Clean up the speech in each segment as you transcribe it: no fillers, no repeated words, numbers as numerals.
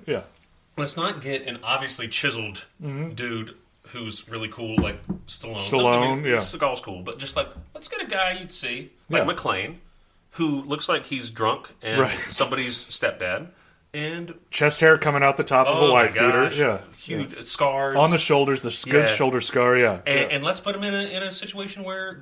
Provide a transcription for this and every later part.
Yeah. Let's not get an obviously chiseled dude who's really cool, like Stallone. Stallone, yeah. Seagal's cool, but just like, let's get a guy you'd see, like McClane, who looks like he's drunk and somebody's stepdad. And chest hair coming out the top of a wife beater. Yeah. Huge scars. On the shoulders, the good shoulder scar, And let's put them in a situation where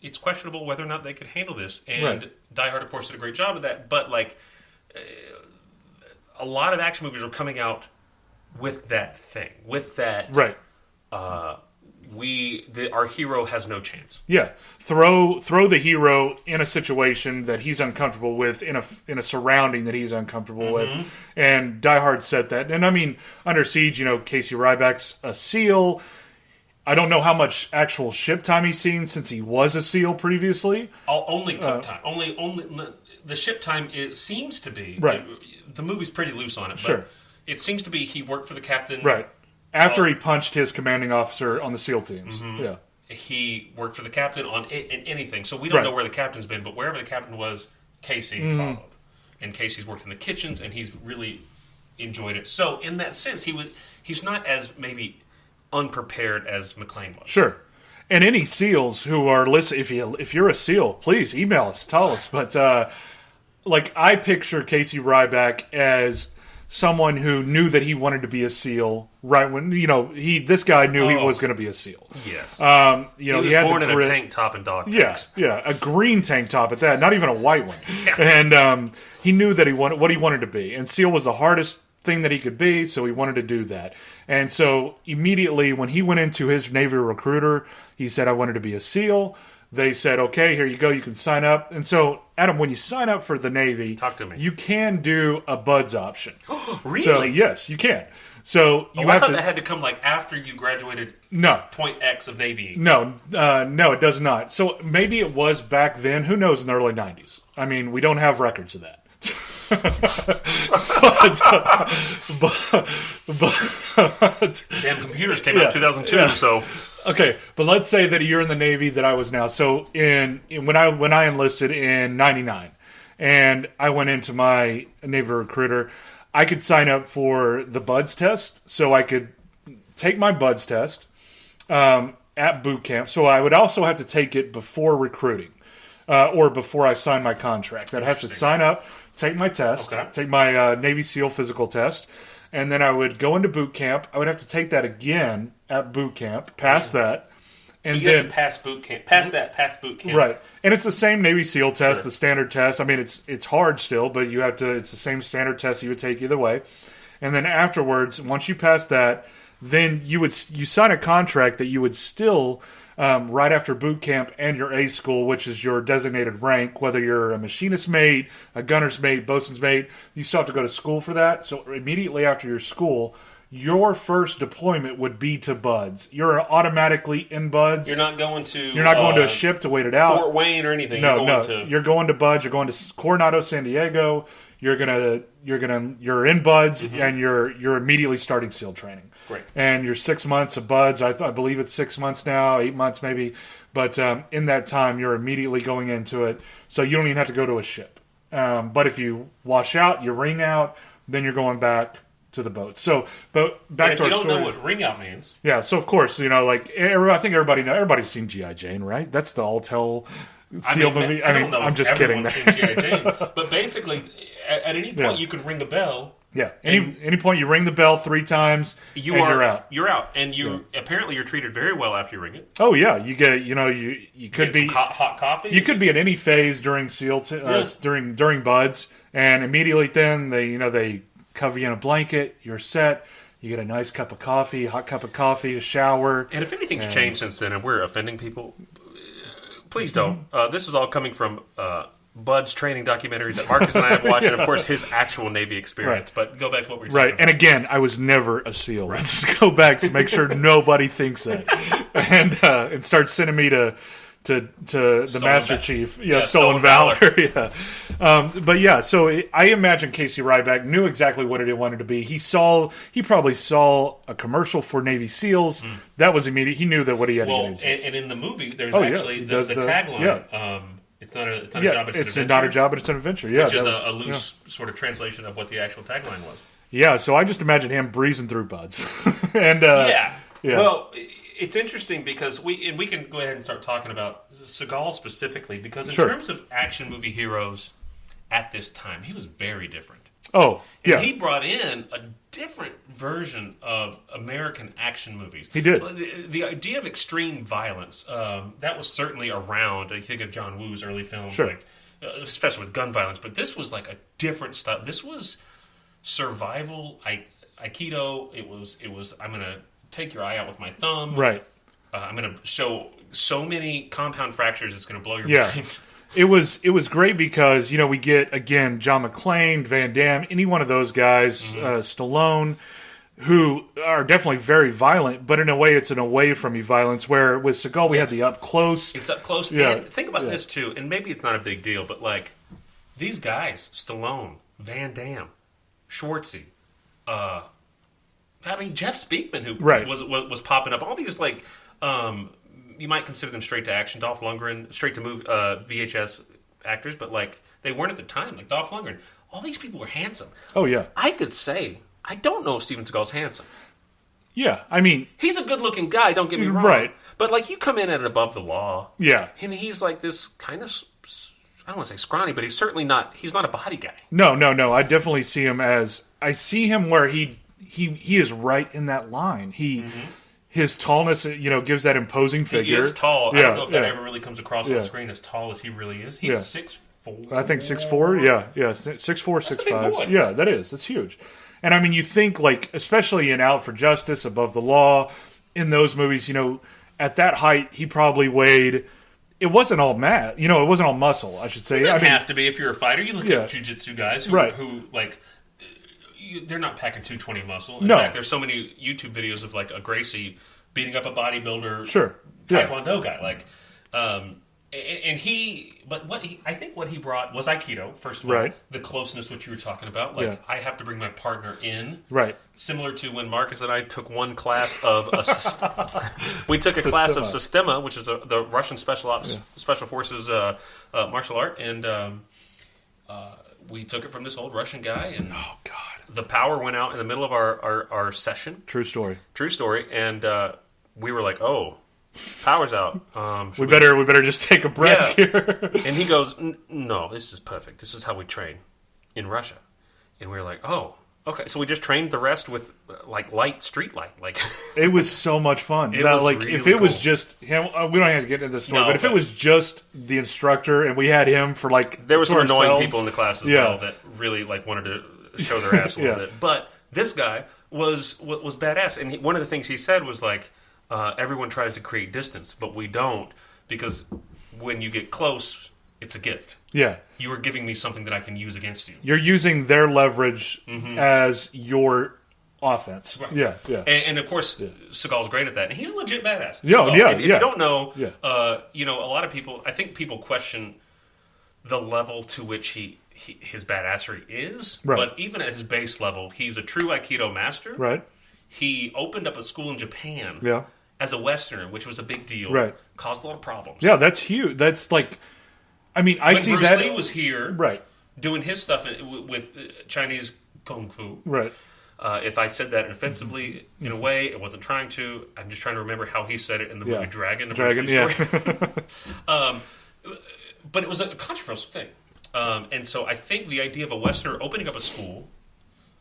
it's questionable whether or not they could handle this. And Die Hard, of course, did a great job of that. But, like, a lot of action movies are coming out with that thing. With that. Right. Our hero has no chance. Yeah, throw the hero in a situation that he's uncomfortable with, in a surrounding that he's uncomfortable with, and Die Hard set that. And I mean, Under Siege, Casey Ryback's a SEAL. I don't know how much actual ship time he's seen since he was a SEAL previously. Only cook time. Only the ship time. It seems to be right. The movie's pretty loose on it. Sure, but it seems to be he worked for the captain. Right. After he punched his commanding officer on the SEAL teams. Yeah. He worked for the captain on anything. So we don't know where the captain's been, but wherever the captain was, Casey followed. And Casey's worked in the kitchens, and he's really enjoyed it. So in that sense, he's not as maybe unprepared as McClane was. Sure. And any SEALs who are listening, if you're a SEAL, please email us, tell us. But I picture Casey Ryback as someone who knew that he wanted to be a SEAL right when this guy knew he was going to be a SEAL. Yes, he was born in a tank top and dog tags. Yeah, a green tank top at that, not even a white one. And he knew that what he wanted to be, and SEAL was the hardest thing that he could be, so he wanted to do that. And so immediately when he went into his Navy recruiter, he said, "I wanted to be a SEAL." They said, "Okay, here you go. You can sign up." And so, Adam, when you sign up for the Navy, talk to me. You can do a buds option. Really? So yes, you can. So you I thought that had to come after you graduated. No. Point X of Navy. No, it does not. So maybe it was back then. Who knows? In the early '90s. I mean, we don't have records of that. but damn computers came out in 2002. So. Okay, but let's say that you're in the Navy that I was now. So when I enlisted in '99, and I went into my Navy recruiter, I could sign up for the BUDS test. So I could take my BUDS test at boot camp. So I would also have to take it before recruiting or before I sign my contract. I'd have to sign up, take my test, take my Navy SEAL physical test, and then I would go into boot camp. I would have to take that again at boot camp, pass that, and so you have to pass boot camp. Pass boot camp. Right. And it's the same Navy SEAL test, the standard test. I mean, it's hard still, but you have to. It's the same standard test you would take either way. And then afterwards, once you pass that, then you sign a contract that you would still right after boot camp and your A school, which is your designated rank, whether you're a machinist mate, a gunner's mate, bosun's mate, you still have to go to school for that. So immediately after your school, your first deployment would be to BUDS. You're automatically in BUDS. You're not going to a ship to wait it out. Fort Wayne or anything. No. You're going to BUDS. You're going to Coronado, San Diego. You're in BUDS, and you're immediately starting SEAL training. Great. And you're 6 months of BUDS. I believe it's 6 months now, 8 months maybe. But in that time, you're immediately going into it. So you don't even have to go to a ship. But if you wash out, you ring out, then you're going back to the boat. So, but back to our story. If you don't know what ring out means. Yeah, so of course, I think everybody's seen G.I. Jane, right? That's the all-tell SEAL movie. I don't know. I'm just kidding. Seen G.I. Jane, but basically, at any point you could ring the bell. Yeah, any point you ring the bell 3 times, you're out. You're out, and apparently you're treated very well after you ring it. Oh yeah, you get you could be hot coffee. You could be at any phase during SEAL during BUDS, and immediately then they cover you in a blanket. You're set. You get a nice cup of coffee, hot cup of coffee, a shower. And if anything's changed since then, and we're offending people, please don't. This is all coming from BUDS training documentaries that Marcus and I have watched, and of course his actual Navy experience. Right. But go back to what we were talking about. And again, I was never a SEAL. Right. Let's just go back to make sure nobody thinks that, and start sending me to the Master Chief. Stolen Valor. So I imagine Casey Ryback knew exactly what it wanted to be. He probably saw a commercial for Navy SEALs. That was immediate. He knew that what he had to get into. And in the movie, there's actually the tagline. It's not a job, it's an adventure. Not a job, but it's an adventure. Yeah, which is a loose sort of translation of what the actual tagline was. Yeah, so I just imagine him breezing through buds. And yeah. Well, it's interesting because we can go ahead and start talking about Seagal specifically, because in terms of action movie heroes at this time, he was very different. Oh, yeah. And he brought in a different version of American action movies. He did. The idea of extreme violence, that was certainly around. I think of John Woo's early films, like, especially with gun violence. But this was like a different stuff. This was survival, Aikido. It was. I'm going to take your eye out with my thumb. Right. I'm going to show so many compound fractures. It's going to blow your mind. It was great because, we get, again, John McClane, Van Damme, any one of those guys, Stallone, who are definitely very violent, but in a way it's an away-from-you violence, where with Seagal we had the up-close. It's up-close. Yeah. And think about this, too, and maybe it's not a big deal, but, like, these guys, Stallone, Van Damme, Schwartzy, Jeff Speakman, who was popping up, all these, like... you might consider them straight to action, Dolph Lundgren, straight to move VHS actors, but like they weren't at the time. Like Dolph Lundgren, all these people were handsome. Oh yeah, I could say I don't know if Steven Seagal's handsome. Yeah, I mean he's a good-looking guy. Don't get me wrong, right? But like you come in at above the law, yeah, and he's like this kind of I don't want to say scrawny, but he's certainly not. He's not a body guy. No. I definitely see him as where he is right in that line. His tallness, gives that imposing figure. He is tall. I don't know if that ever really comes across on the screen as tall as he really is. He's 6'4". I think 6'4". Yeah, 6'4", 6'5". Yeah, that is. That's huge. And I mean, you think like, especially in Out for Justice, Above the Law, in those movies, at that height, he probably weighed. It wasn't all it wasn't all muscle. I should say. It doesn't have to be if you're a fighter. You look at jiu-jitsu guys who like. They're not packing 220 muscle. In fact, there's so many YouTube videos of like a Gracie beating up a bodybuilder, Taekwondo guy. Like, and I think what he brought was Aikido. First of all, the closeness which you were talking about. Like, I have to bring my partner in. Right. Similar to when Marcus and I took one class of we took a class of Sistema, which is the Russian special forces martial art, and we took it from this old Russian guy, and the power went out in the middle of our session. True story. And we were like, "Oh, power's out. We better just take a break here." And he goes, "No, this is perfect. This is how we train in Russia." And we were like, "Oh, okay." So we just trained the rest with like street light. Like it was so much fun. If it was just him, we don't have to get into the story. But if it was just the instructor and we had him for there were some annoying people in the class as well that really wanted to show their ass a little bit. But this guy was badass, and one of the things he said was like, everyone tries to create distance, but we don't, because when you get close, it's a gift. Yeah. You are giving me something that I can use against you. You're using their leverage as your offense. Right. Yeah. And of course, Seagal's great at that. And he's a legit badass. If you don't know, a lot of people, I think people question the level to which his badassery is. Right. But even at his base level, he's a true Aikido master. Right. He opened up a school in Japan. Yeah. As a Westerner, which was a big deal. Right. Caused a lot of problems. Yeah, that's huge. That's like... I mean, I see Bruce that... Lee was here, doing his stuff with Chinese kung fu. Right. If I said that offensively in a way, it wasn't trying to. I'm just trying to remember how he said it in the movie Dragon. The Bruce Lee story. But it was a controversial thing, and so I think the idea of a Westerner opening up a school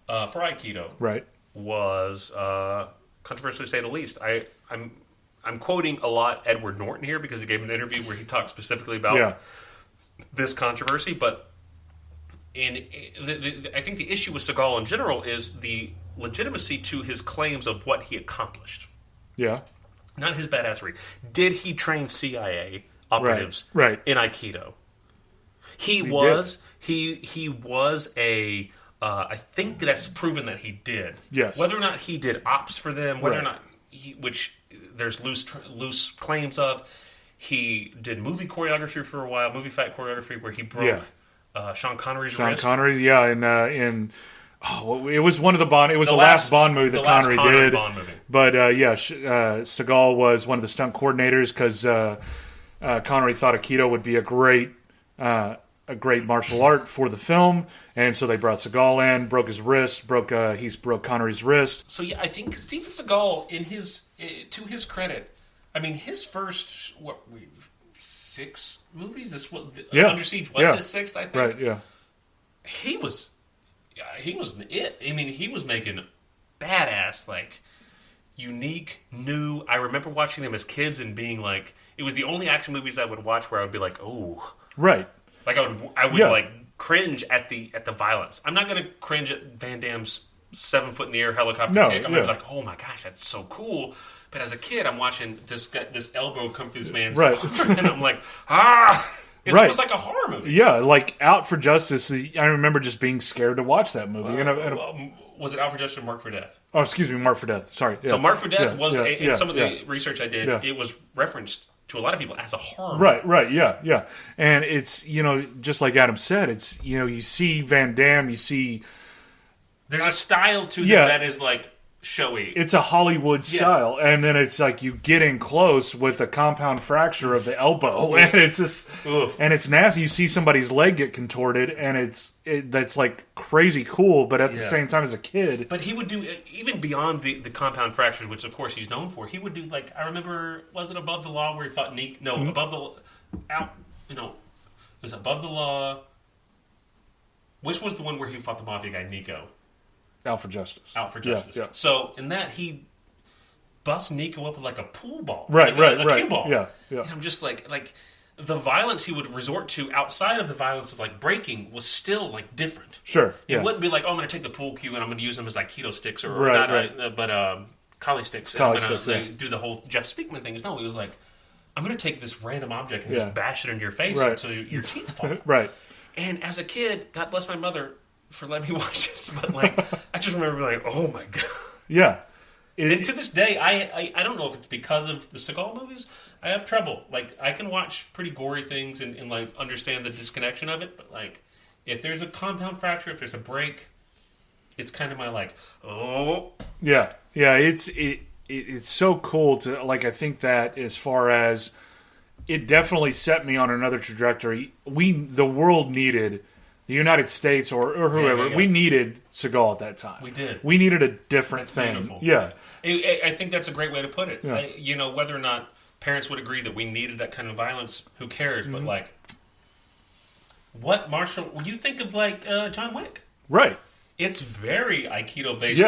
for Aikido was controversial to say the least. I'm quoting a lot Edward Norton here because he gave an interview where he talked specifically about this controversy, but I think the issue with Seagal in general is the legitimacy to his claims of what he accomplished. Yeah. Not his badassery. Did he train CIA operatives in Aikido? He was a... I think that's proven that he did. Yes. Whether or not he did ops for them, whether or not... which there's loose claims of. He did movie choreography for a while, movie fight choreography, where he broke Sean Connery's wrist. Sean Connery, it was one of the Bond. It was the last Bond movie that Connery did. Bond movie. But Seagal was one of the stunt coordinators because Connery thought Aikido would be a great a great martial art for the film, and so they brought Seagal in, broke his wrist, broke Connery's wrist. So yeah, I think Steven Seagal, to his credit, I mean, his first 6 movies. Under Siege was his 6th, I think. Right. Yeah. He was it. I mean, he was making badass, like, unique, new. I remember watching them as kids and being like, it was the only action movies I would watch where I would be like, oh, right. Like I would like cringe at the violence. I'm not going to cringe at Van Damme's 7 foot in the air helicopter kick. I'm going to be like, oh my gosh, that's so cool. But as a kid, I'm watching this elbow come through this man's arm, and I'm like, It was like a horror movie. Yeah, like Out for Justice. I remember just being scared to watch that movie. Was it Out for Justice or Mark for Death? Oh, excuse me, Mark for Death. Sorry. Yeah. So Mark for Death was, in some of the research I did, it was referenced to a lot of people as a horror movie. Right, yeah. And it's, just like Adam said, it's, you see Van Damme, you see... There's a style to them that is like showy. It's a Hollywood style, and then it's like you get in close with a compound fracture of the elbow, and it's just, and it's nasty. You see somebody's leg get contorted, and that's like crazy cool, but at the same time, as a kid, but he would do even beyond the compound fractures, which of course he's known for. He would do, like, I remember, was it Above the Law where he fought Nick? No, Above the it was Above the Law. Which was the one where he fought the mafia guy Nico? Out for Justice. Yeah. So in that, he busts Nico up with like a pool ball, right, a cue ball. Yeah. And I'm just like the violence he would resort to outside of the violence of like breaking was still like different. Sure. It wouldn't be like, I'm going to take the pool cue and I'm going to use them as like keto sticks or collie sticks. And I'm going to do the whole Jeff Speakman thing. No, he was like, I'm going to take this random object and just bash it into your face until your teeth fall. Right. And as a kid, God bless my mother for letting me watch this, but like I just remember being like, oh my god. Yeah. And to this day, I don't know if it's because of the Seagal movies, I have trouble. Like, I can watch pretty gory things and like understand the disconnection of it, but like if there's a compound fracture, if there's a break, it's kind of my like, oh. Yeah. Yeah, it's so cool to, like, I think that as far as it definitely set me on another trajectory. The world needed the United States or whoever, we needed Seagal at that time. We did. We needed a different thing. Beautiful. Yeah. I think that's a great way to put it. Yeah. Whether or not parents would agree that we needed that kind of violence, who cares? But like, what martial... You think of like John Wick. Right. It's very Aikido based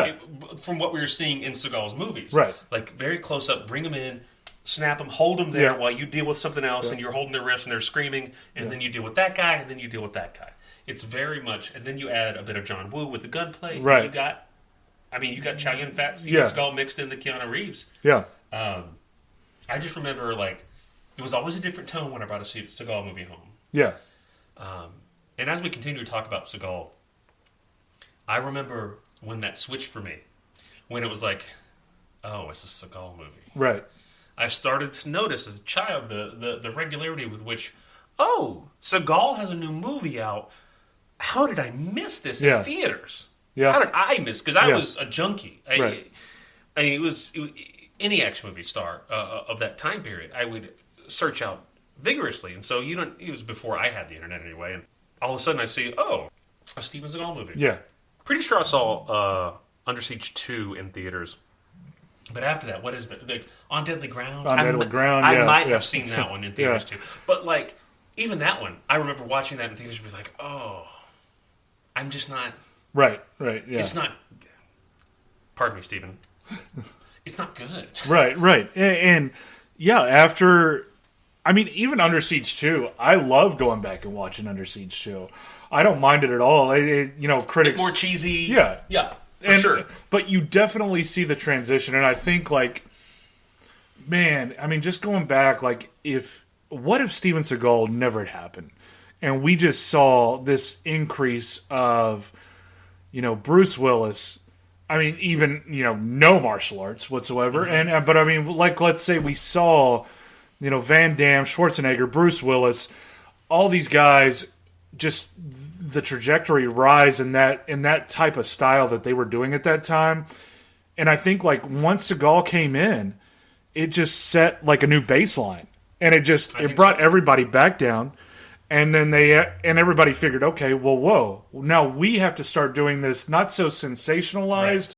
from what we were seeing in Seagal's movies. Right. Like, very close up, bring them in, snap them, hold them there while you deal with something else, and you're holding their wrist and they're screaming, and then you deal with that guy, and then you deal with that guy. It's very much, and then you add a bit of John Woo with the gunplay. Right. You got Chow Yun Fat, Steven Seagal mixed in the Keanu Reeves. Yeah. I just remember, like, it was always a different tone when I brought a Seagal movie home. Yeah. And as we continue to talk about Seagal, I remember when that switched for me. When it was like, oh, it's a Seagal movie. Right. I started to notice as a child the regularity with which, oh, Seagal has a new movie out. How did I miss this in theaters? Yeah. How did I miss? Because I was a junkie. I mean, it was any action movie star of that time period. I would search out vigorously, and so it was before I had the internet anyway. And all of a sudden, I see, a Steven Seagal movie. Yeah. Pretty sure I saw Under Siege 2 in theaters. But after that, what is the On Deadly Ground? On Deadly Ground, I might have seen that one in theaters too. But like, even that one, I remember watching that in theaters and was like, oh, I'm just not... Right, yeah. It's not... Pardon me, Stephen. It's not good. Right. And after... I mean, even Under Siege 2, I love going back and watching Under Siege 2. I don't mind it at all. Critics... More cheesy. Yeah. Yeah, for sure. But you definitely see the transition, and I think, like... Man, I mean, just going back, like, what if Steven Seagal never had happened? And we just saw this increase of, Bruce Willis. I mean, even, no martial arts whatsoever. Mm-hmm. But I mean, like, let's say we saw, Van Damme, Schwarzenegger, Bruce Willis, all these guys, just the trajectory rise in that type of style that they were doing at that time. And I think, like, once Seagal came in, it just set like a new baseline, and it brought everybody back down. And then everybody figured, okay, well, whoa, now we have to start doing this not so sensationalized,